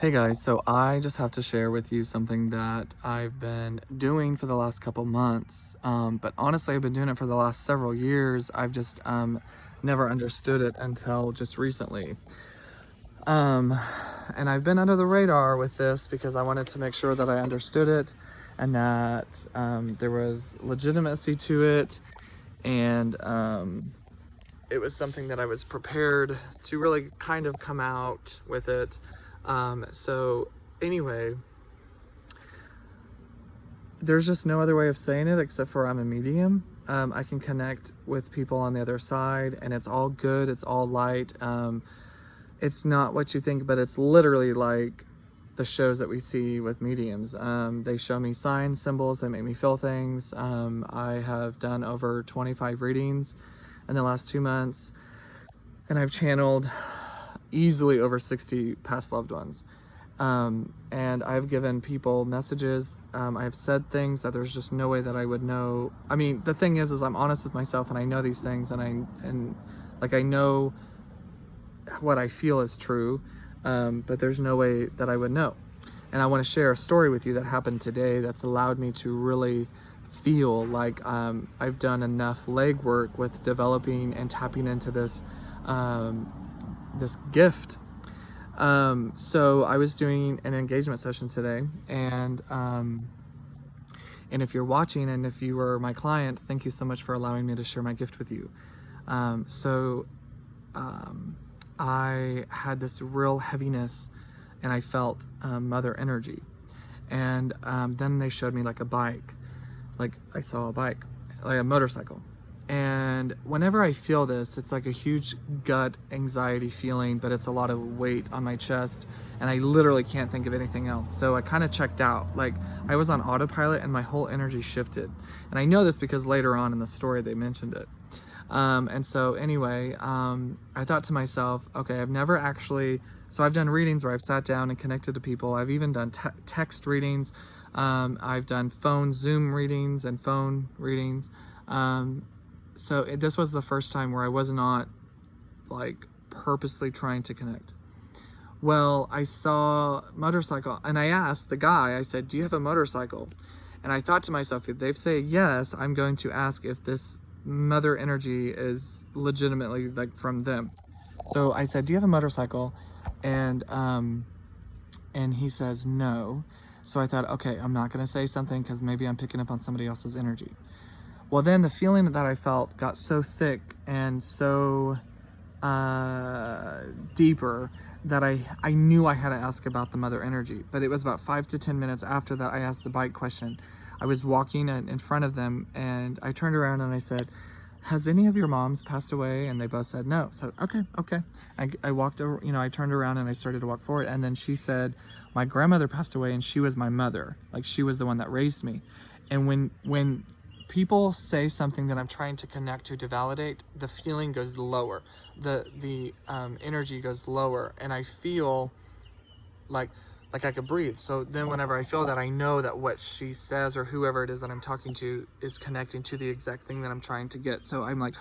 Hey guys, so I just have to share with you something that I've been doing for the last couple months. But honestly, I've been doing it for the last several years. I've just never understood it until just recently. Um, and I've been under the radar with this because I wanted to make sure that I understood it and that there was legitimacy to it. And it was something that I was prepared to really kind of come out with it. So anyway, there's just no other way of saying it except for I'm a medium. I can connect with people on the other side, and it's all good. It's all light. It's not what you think, but it's literally like the shows that we see with mediums. They show me signs, symbols, they make me feel things. I have done over 25 readings in the last 2 months, and I've channeled easily over 60 past loved ones. And I've given people messages. I've said things that there's just no way that I would know. I mean, the thing is I'm honest with myself, and I know these things, and I know what I feel is true, but there's no way that I would know. And I want to share a story with you that happened today that's allowed me to really feel like I've done enough legwork with developing and tapping into this gift. So I was doing an engagement session today, and if you're watching and if you were my client, thank you so much for allowing me to share my gift with you. So I had this real heaviness, and I felt mother energy. And then they showed me like a bike, like I saw a bike, like a motorcycle. And whenever I feel this, it's like a huge gut anxiety feeling, but it's a lot of weight on my chest, and I literally can't think of anything else. So I kind of checked out. Like I was on autopilot, and my whole energy shifted. And I know this because later on in the story they mentioned it. And so anyway, I thought to myself, okay, I've never actually, so I've done readings where I've sat down and connected to people. I've even done text readings. I've done phone Zoom readings and phone readings. This was the first time where I was not like purposely trying to connect. Well, I saw motorcycle, and I asked the guy, I said, do you have a motorcycle? And I thought to myself, if they say yes, I'm going to ask if this mother energy is legitimately like from them. So I said, do you have a motorcycle? And he says no. So I thought, okay, I'm not going to say something because maybe I'm picking up on somebody else's energy. Well, then the feeling that I felt got so thick and so deeper that I knew I had to ask about the mother energy. But it was about 5 to 10 minutes after that I asked the bike question. I was walking in front of them, and I turned around and I said, has any of your moms passed away? And they both said no. So, okay. I walked over, I turned around and I started to walk forward. And then she said, my grandmother passed away, and she was my mother. Like, she was the one that raised me. And when people say something that I'm trying to connect to validate, the feeling goes lower. The energy goes lower, and I feel like I could breathe. So then whenever I feel that, I know that what she says or whoever it is that I'm talking to is connecting to the exact thing that I'm trying to get. So I'm like,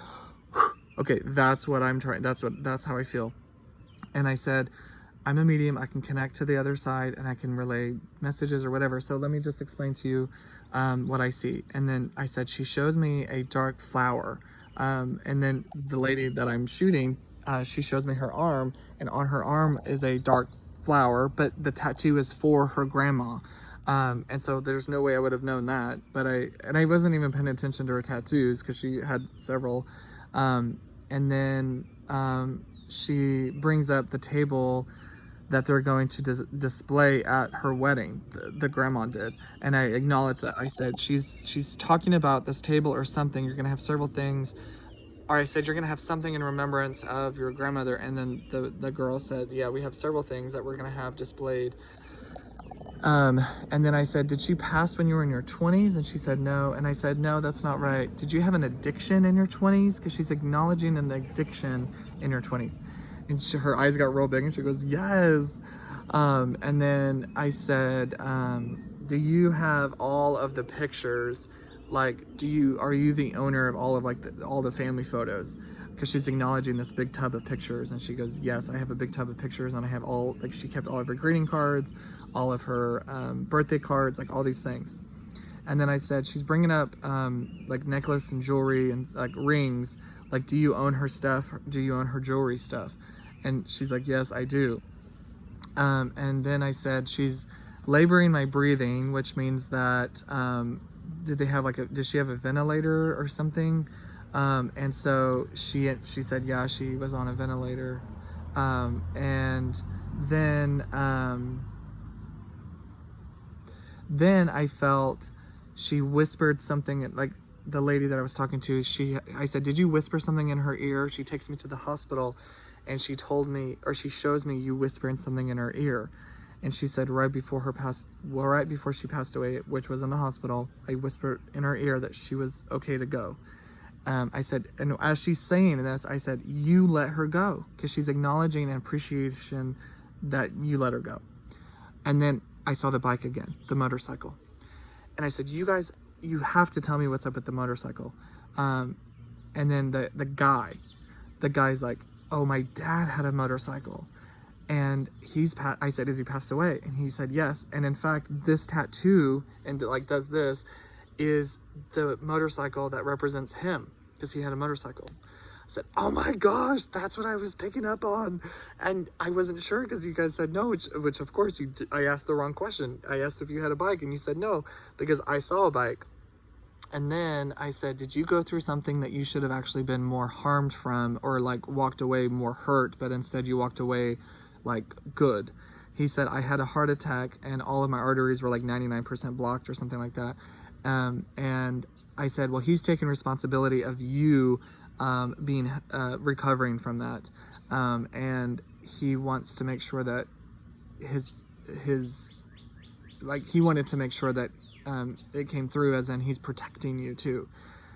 okay, that's what I'm trying. That's how I feel. And I said, I'm a medium. I can connect to the other side, and I can relay messages or whatever. So let me just explain to you what I see. And then I said, she shows me a dark flower. And then the lady that I'm shooting, she shows me her arm, and on her arm is a dark flower, but the tattoo is for her grandma. And so there's no way I would have known that. But I wasn't even paying attention to her tattoos because she had several. And then she brings up the table that they're going to display at her wedding. The grandma did, and I acknowledged that. I said, she's talking about this table or something. You're gonna have several things. Or I said, you're gonna have something in remembrance of your grandmother. And then the girl said, yeah, we have several things that we're gonna have displayed. And then I said, did she pass when you were in your 20s? And she said no. And I said, no, that's not right. Did you have an addiction in your 20s? Because she's acknowledging an addiction in her 20s. And her eyes got real big, and she goes, yes. And then I said, do you have all of the pictures? Like, are you the owner of all of all the family photos? because she's acknowledging this big tub of pictures. And she goes, yes, I have a big tub of pictures, and I have all, like, she kept all of her greeting cards, all of her birthday cards, like all these things. And then I said, she's bringing up like necklace and jewelry and like rings. Like, do you own her stuff? Do you own her jewelry stuff? And she's like, yes, I do. And then I said, she's laboring my breathing, which means that, did they have like did she have a ventilator or something? And so she said, yeah, she was on a ventilator. And then I felt she whispered something, like the lady that I was talking to, I said, did you whisper something in her ear? She takes me to the hospital and she told me, or she shows me you whispering something in her ear. And she said right before she passed away, which was in the hospital, I whispered in her ear that she was okay to go. I said, and as she's saying this, I said, you let her go, because she's acknowledging and appreciation that you let her go. And then I saw the bike again, the motorcycle. And I said, you guys, you have to tell me what's up with the motorcycle. And then the guy's like, oh, my dad had a motorcycle. And I said, has he passed away? And he said, yes. And in fact, this tattoo, and like does this, is the motorcycle that represents him, because he had a motorcycle. I said, oh my gosh, that's what I was picking up on. And I wasn't sure, because you guys said no, which of course I asked the wrong question. I asked if you had a bike, and you said no, because I saw a bike. And then I said, did you go through something that you should have actually been more harmed from, or like walked away more hurt, but instead you walked away like good? He said, I had a heart attack and all of my arteries were like 99% blocked or something like that. And I said, well, he's taking responsibility of you recovering from that. And he wants to make sure that he wanted to make sure that it came through, as in he's protecting you too.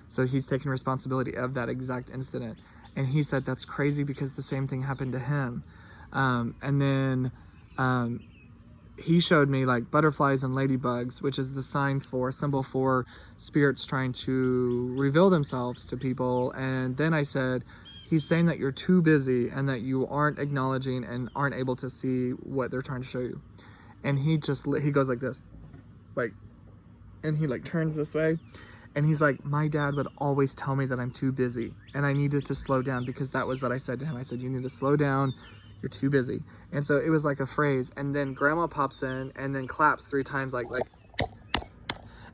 So he's taking responsibility of that exact incident. And he said, that's crazy, because the same thing happened to him. And then he showed me like butterflies and ladybugs, which is the symbol for spirits trying to reveal themselves to people. And then I said, he's saying that you're too busy and that you aren't acknowledging and aren't able to see what they're trying to show you. And he goes like this, like, and he like turns this way. And he's like, my dad would always tell me that I'm too busy and I needed to slow down, because that was what I said to him. I said, you need to slow down. You're too busy. And so it was like a phrase. And then grandma pops in and then claps 3 times like,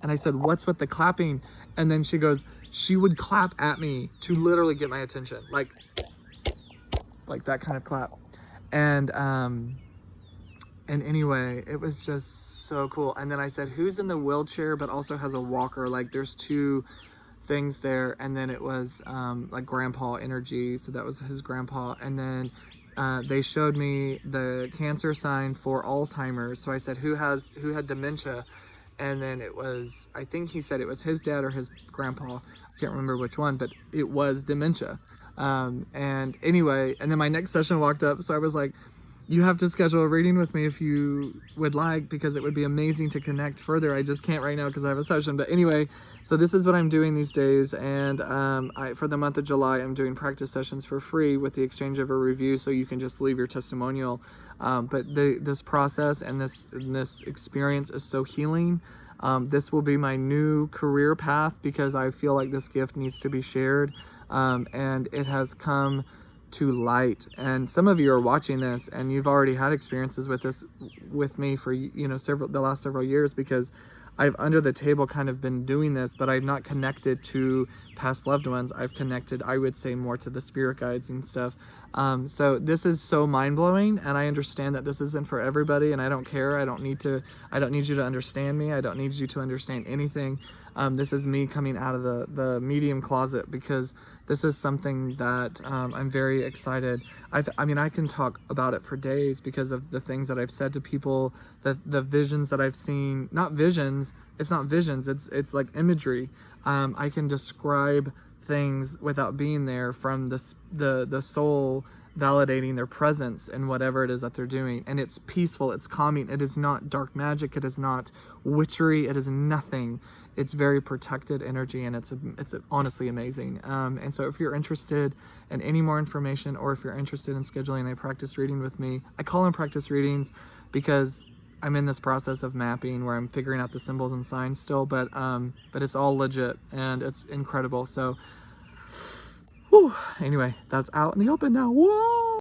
and I said, what's with the clapping? And then she goes, she would clap at me to literally get my attention. Like that kind of clap. And anyway, it was just so cool. And then I said, who's in the wheelchair but also has a walker? Like there's 2 things there. And then it was like grandpa energy. So that was his grandpa. And then they showed me the cancer sign for Alzheimer's. So I said, who had dementia? And then it was, I think he said it was his dad or his grandpa. I can't remember which one, but it was dementia. And anyway, and then my next session walked up. So I was like, you have to schedule a reading with me if you would like, because it would be amazing to connect further. I just can't right now because I have a session. But anyway, so this is what I'm doing these days. And for the month of July, I'm doing practice sessions for free with the exchange of a review, so you can just leave your testimonial. But this process and this experience is so healing. This will be my new career path, because I feel like this gift needs to be shared. And it has come to light, and some of you are watching this and you've already had experiences with this with me for the last several years, because I've under the table kind of been doing this, but I've not connected to past loved ones. I've connected, I would say, more to the spirit guides and stuff. So this is so mind-blowing, and I understand that this isn't for everybody, and I don't care. I don't need you to understand me. I don't need you to understand anything. This is me coming out of the medium closet, because this is something that I'm very excited. I can talk about it for days because of the things that I've said to people, the visions that I've seen. Not visions. It's not visions. It's like imagery. I can describe things without being there, from the soul validating their presence in whatever it is that they're doing. And it's peaceful, it's calming. It is not dark magic, it is not witchery, it is nothing. It's very protected energy, and it's honestly amazing. And so if you're interested in any more information, or if you're interested in scheduling a practice reading with me, I call them practice readings because I'm in this process of mapping where I'm figuring out the symbols and signs still, but it's all legit and it's incredible. So, whew, anyway, that's out in the open now. Whoa!